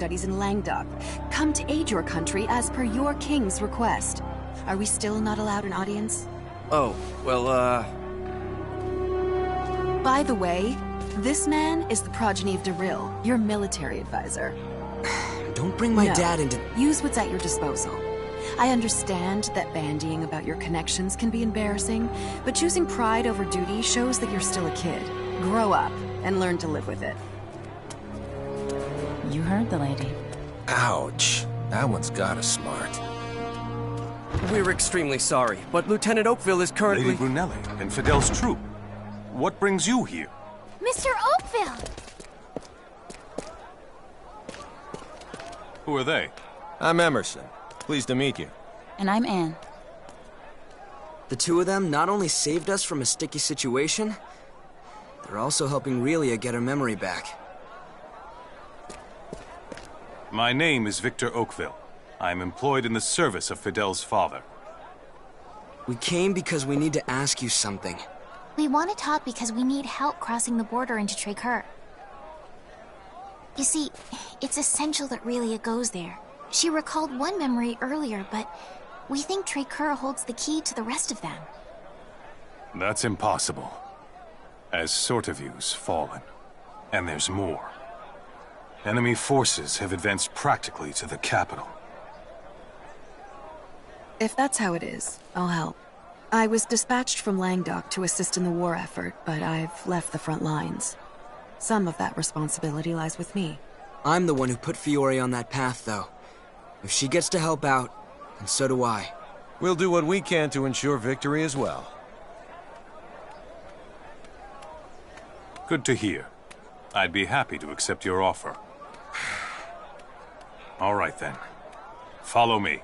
studies in Languedoc, come to aid your country as per your king's request. Are we still not allowed an audience? Oh, well, By the way, this man is the progeny of Darryl, your military advisor. Don't bring my dad into... Use what's at your disposal. I understand that bandying about your connections can be embarrassing, but choosing pride over duty shows that you're still a kid. Grow up and learn to live with it. You heard the lady. Ouch. That one's gotta smart. we're extremely sorry, but Lieutenant Oakville is currently... Lady Brunelli and Fidel's troop. What brings you here? Mr. Oakville! Who are they? I'm Emerson. Pleased to meet you. And I'm Anne. The two of them not only saved us from a sticky situation, they're also helping Relia get her memory back. My name is Victor Oakville. I am employed in the service of Fidel's father. We came because we need to ask you something. We want to talk because we need help crossing the border into Trécur. You see, it's essential that Relia goes there. She recalled one memory earlier, but we think Trécur holds the key to the rest of them. That's impossible. As Sortavue's fallen. And there's more. Enemy forces have advanced practically to the capital. If that's how it is, I'll help. I was dispatched from Languedoc to assist in the war effort, but I've left the front lines. Some of that responsibility lies with me. I'm the one who put Fiore on that path, though. If she gets to help out, then so do I. We'll do what we can to ensure victory as well. Good to hear. I'd be happy to accept your offer. All right, then. Follow me.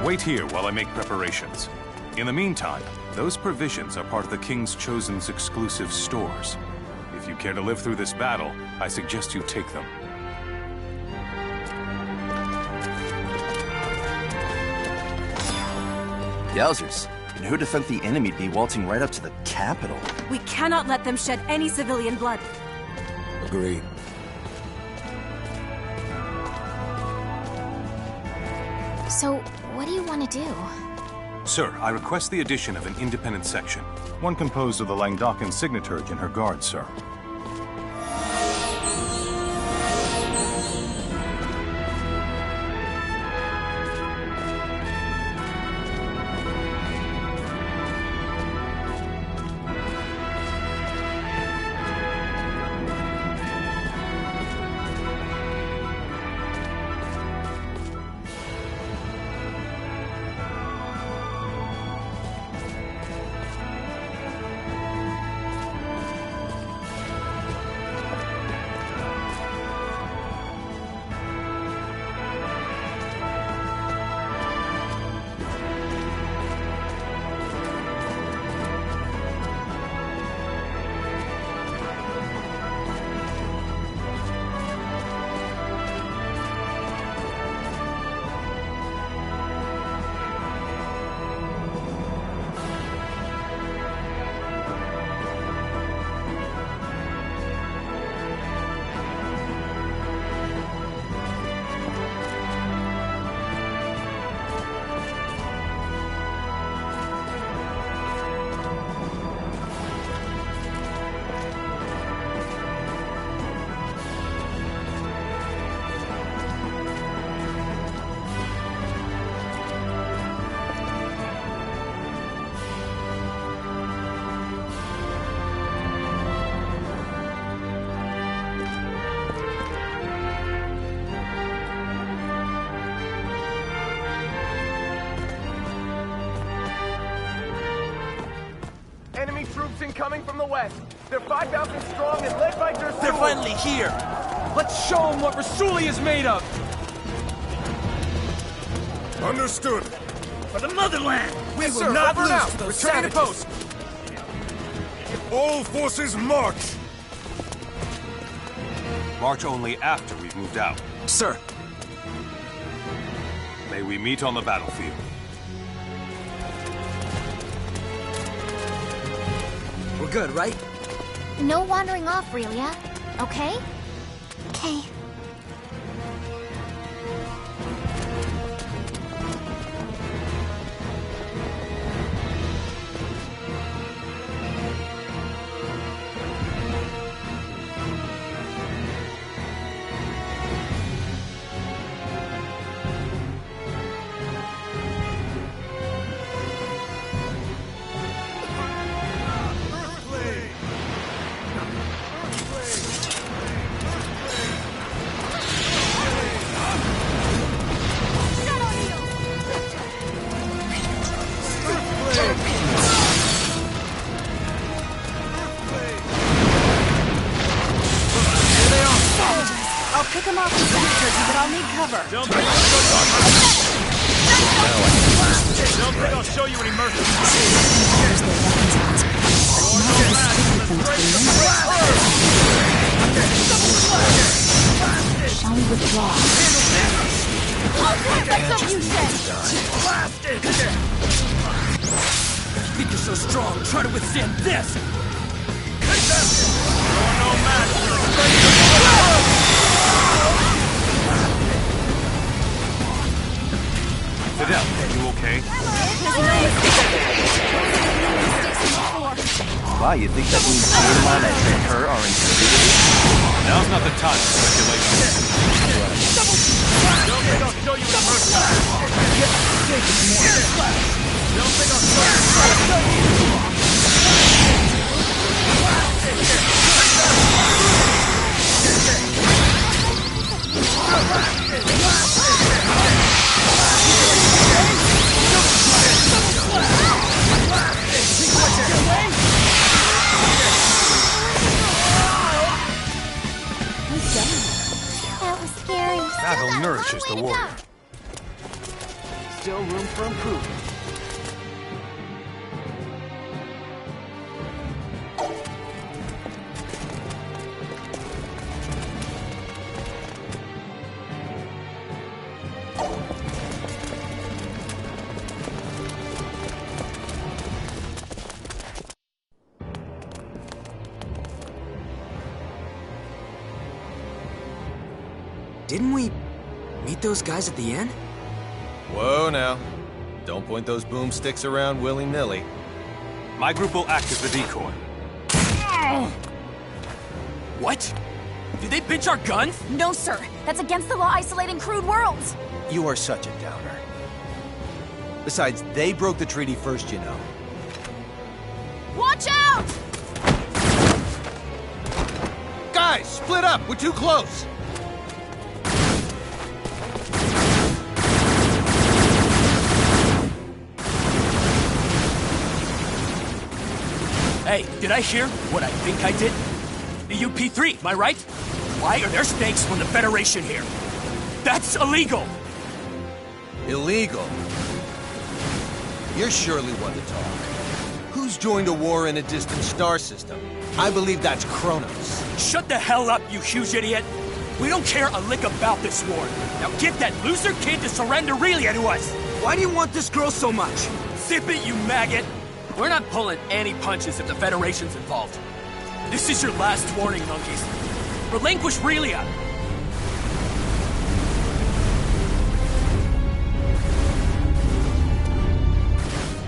Wait here while I make preparations. In the meantime, those provisions are part of the King's Chosen's exclusive stores. If you care to live through this battle, I suggest you take them. Yowzers. And who'd have thought the enemy'd be waltzing right up to the capital? We cannot let them shed any civilian blood. Agreed. So, what do you want to do? Sir, I request the addition of an independent section. One composed of the Languedocian signaturge and her guards, sir. incoming from the west. They're 5,000 strong and led by Dersul. They're finally here! Let's show them what Rasuli is made of! Understood. For the motherland! We Yes, will sir. not Over lose now. to those Return to savages! post. All forces march! March only after we've moved out. Sir. May we meet on the battlefield. We're good, right? No wandering off, Relia. Okay? Okay. I'll pick him off and capture you, but I'll need cover. Don't think I'll show you any mercy! There's their weapons out, but not restricted them to the limit. Shall we withdraw? Think you're so strong, try to withstand this! Fidel, you okay? Why, you think that means Paimon and Traker are in cahoots? Now's not the time for speculation. Don't think I'll show you any mercy! Don't think I'll show you... That was scary. Battle nourishes the warrior. Still room for improvement. Didn't we meet those guys at the inn? Whoa now. Don't point those boomsticks around willy-nilly. My group will act as the decoy. What? Did they pinch our guns? No, sir. That's against the law isolating crude worlds. You are such a downer. Besides, they broke the treaty first, you know. Watch out! Guys, split up! We're too close! Hey, did I hear what I think I did? The UP3, am I right? Why are there stakes from the Federation here? That's illegal! Illegal? You're surely one to talk. Who's joined a war in a distant star system? I believe that's Kronos. Shut the hell up, you huge idiot! We don't care a lick about this war. Now get that loser kid to surrender Relia to us! Why do you want this girl so much? Zip it, you maggot! We're not pulling any punches if the Federation's involved. This is your last warning, monkeys. Relinquish Relia!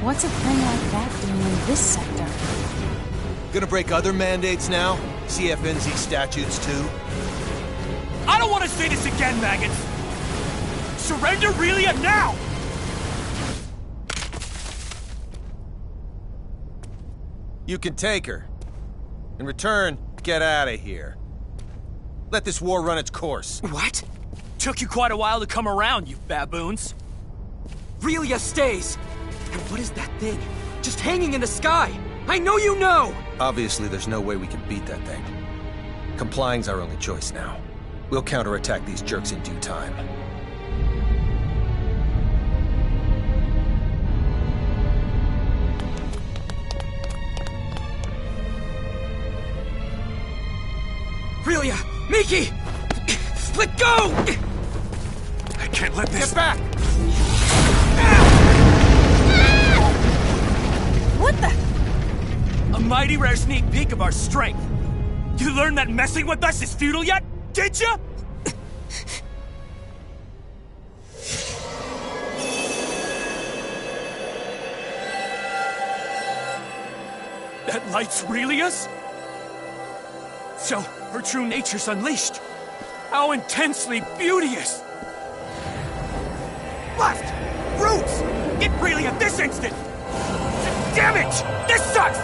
What's a thing like that doing in this sector? Gonna break other mandates now? CFNZ statutes too? I don't want to say this again, maggots! Surrender Relia now! You can take her. In return, get out of here. Let this war run its course. What? Took you quite a while to come around, you baboons. Relia stays! And what is that thing? Just hanging in the sky! I know you know! Obviously, there's no way we can beat that thing. Complying's our only choice now. We'll counterattack these jerks in due time. Aurelia! Miki! Let go! I can't let this... Get back! What the? A mighty rare sneak peek of our strength. You learned that messing with us is futile yet? Did ya? That light's really us? So, her true nature's unleashed. How intensely beauteous! Left! Roots! Get Freely at this instant! Damn it! This sucks!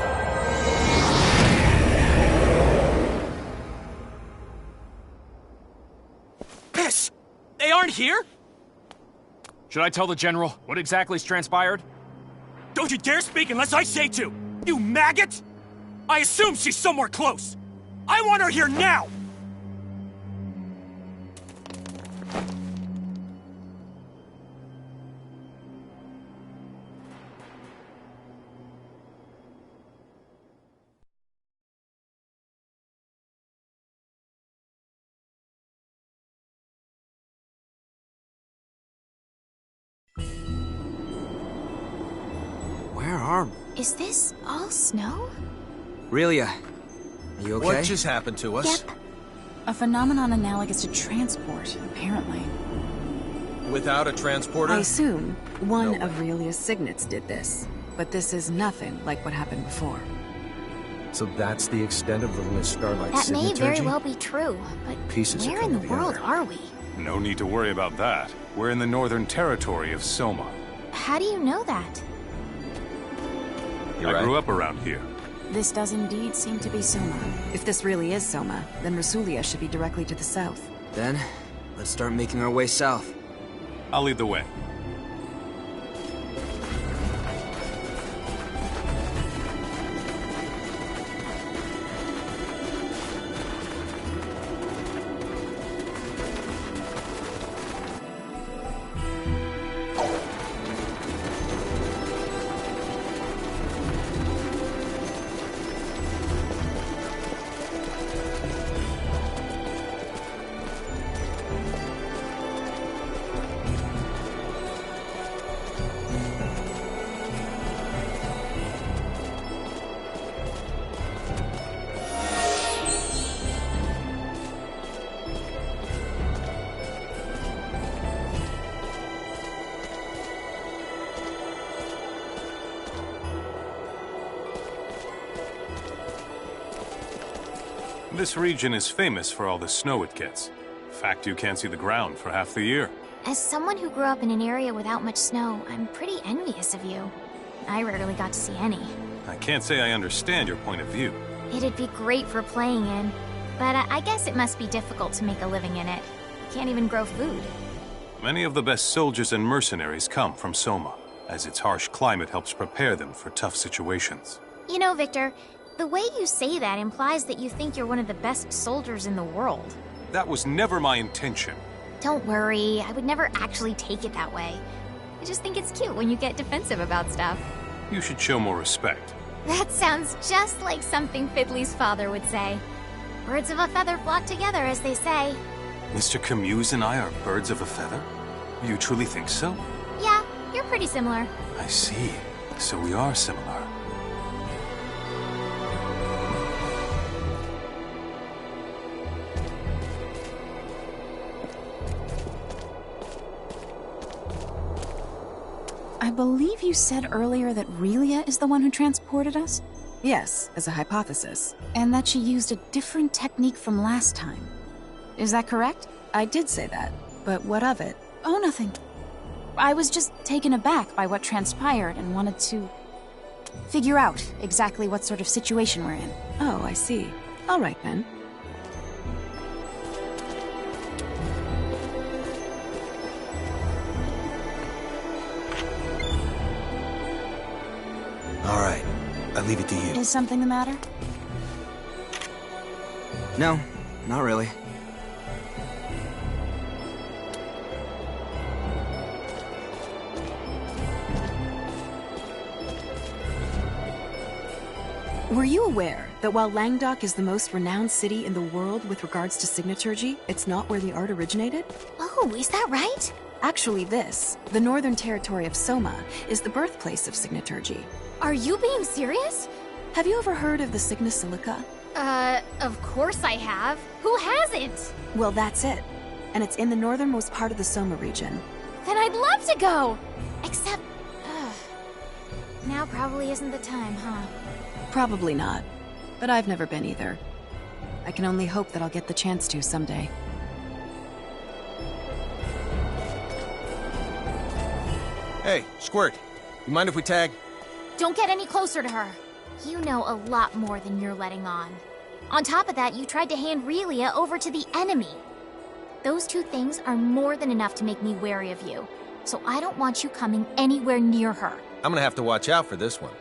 Piss! They aren't here? Should I tell the General what exactly's transpired? Don't you dare speak unless I say to! You maggot! I assume she's somewhere close! I want her here now! Where are... Is this all snow? Aurelia, are you okay? What just happened to us? Yep. A phenomenon analogous to transport, apparently. Without a transporter? I assume one No of Aurelia's signets did this, but this is nothing like what happened before. So that's the extent of the Lynn Starlight That may signaturgy? very well be true, but Pieces where are in the coming world together. are we? No need to worry about that. We're in the northern territory of Soma. How do you know that? You're I grew right. up around here. This does indeed seem to be Soma. If this really is Soma, then Rasulia should be directly to the south. Then, let's start making our way south. I'll lead the way. This region is famous for all the snow it gets. In fact, you can't see the ground for half the year. As someone who grew up in an area without much snow, I'm pretty envious of you. I rarely got to see any. I can't say I understand your point of view. It'd be great for playing in, but I guess it must be difficult to make a living in it. You can't even grow food. Many of the best soldiers and mercenaries come from Soma, as its harsh climate helps prepare them for tough situations. You know, Victor, the way you say that implies that you think you're one of the best soldiers in the world. That was never my intention. Don't worry, I would never actually take it that way. I just think it's cute when you get defensive about stuff. You should show more respect. That sounds just like something Fiddly's father would say. Birds of a feather flock together, as they say. Mr. Camuse and I are birds of a feather? You truly think so? Yeah, you're pretty similar. I see. So we are similar. I believe you said earlier that Relia is the one who transported us? Yes, as a hypothesis. And that she used a different technique from last time. Is that correct? I did say that, but what of it? Oh, nothing. I was just taken aback by what transpired and wanted to figure out exactly what sort of situation we're in. Oh, I see. All right, then. All right. I leave it to you. Is something the matter? No, not really. Were you aware that while Langdok is the most renowned city in the world with regards to signaturgy, it's not where the art originated? Oh, is that right? Actually, the Northern Territory of Soma, is the birthplace of signaturgy. Are you being serious? Have you ever heard of the Signa Silica? Of course I have. Who hasn't? Well, that's it. And it's in the northernmost part of the Soma region. Then I'd love to go! Except, now probably isn't the time, huh? Probably not. But I've never been either. I can only hope that I'll get the chance to someday. Hey, Squirt. You mind if we tag? Don't get any closer to her. You know a lot more than you're letting on. On top of that, you tried to hand Relia over to the enemy. Those two things are more than enough to make me wary of you. So I don't want you coming anywhere near her. I'm gonna have to watch out for this one.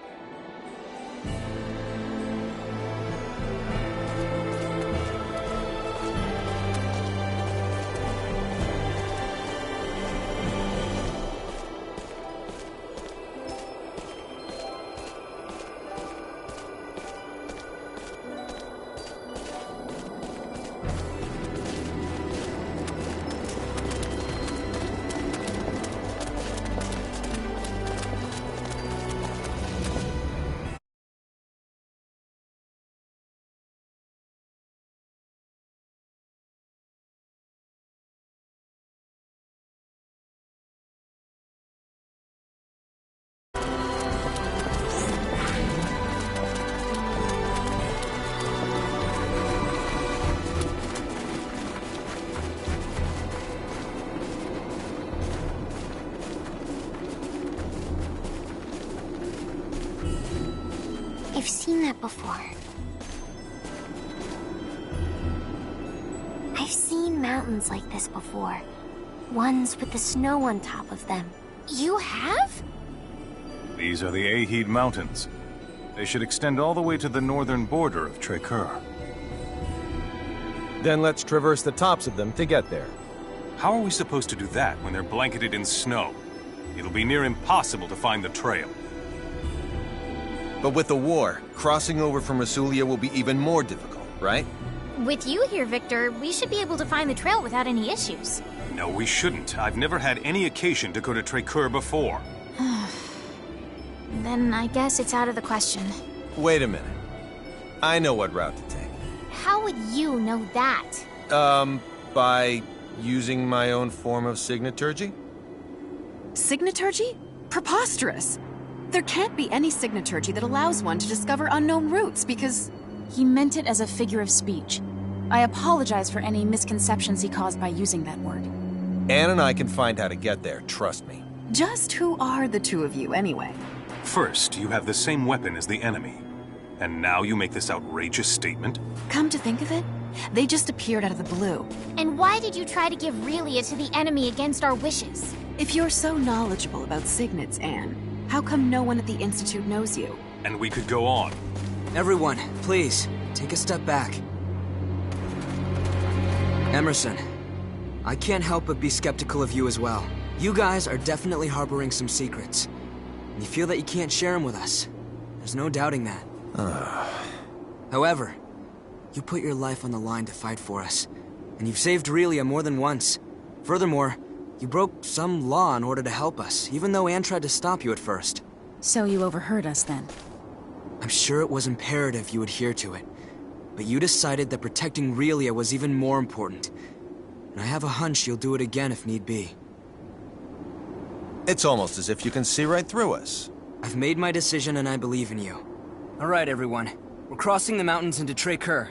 I've seen that before. I've seen mountains like this before. Ones with the snow on top of them. You have? These are the Ahid Mountains. They should extend all the way to the northern border of Trekur. Then let's traverse the tops of them to get there. How are we supposed to do that when they're blanketed in snow? It'll be near impossible to find the trail. But with the war, crossing over from Rasulia will be even more difficult, right? With you here, Victor, we should be able to find the trail without any issues. No, we shouldn't. I've never had any occasion to go to Trekur before. Then I guess it's out of the question. Wait a minute. I know what route to take. How would you know that? By using my own form of signaturgy? Signaturgy? Preposterous! There can't be any signaturgy that allows one to discover unknown routes because... He meant it as a figure of speech. I apologize for any misconceptions he caused by using that word. Anne and I can find how to get there, trust me. Just who are the two of you, anyway? First, you have the same weapon as the enemy. And now you make this outrageous statement? Come to think of it, they just appeared out of the blue. And why did you try to give Relia to the enemy against our wishes? If you're so knowledgeable about signets, Anne, how come no one at the Institute knows you? And we could go on. Everyone, please, take a step back. Emerson, I can't help but be skeptical of you as well. You guys are definitely harboring some secrets. And you feel that you can't share them with us. There's no doubting that. However, you put your life on the line to fight for us. And you've saved Relia more than once. Furthermore, you broke some law in order to help us, even though Anne tried to stop you at first. So you overheard us then? I'm sure it was imperative you adhere to it. But you decided that protecting Relia was even more important. And I have a hunch you'll do it again if need be. It's almost as if you can see right through us. I've made my decision and I believe in you. All right, everyone. We're crossing the mountains into Trekur.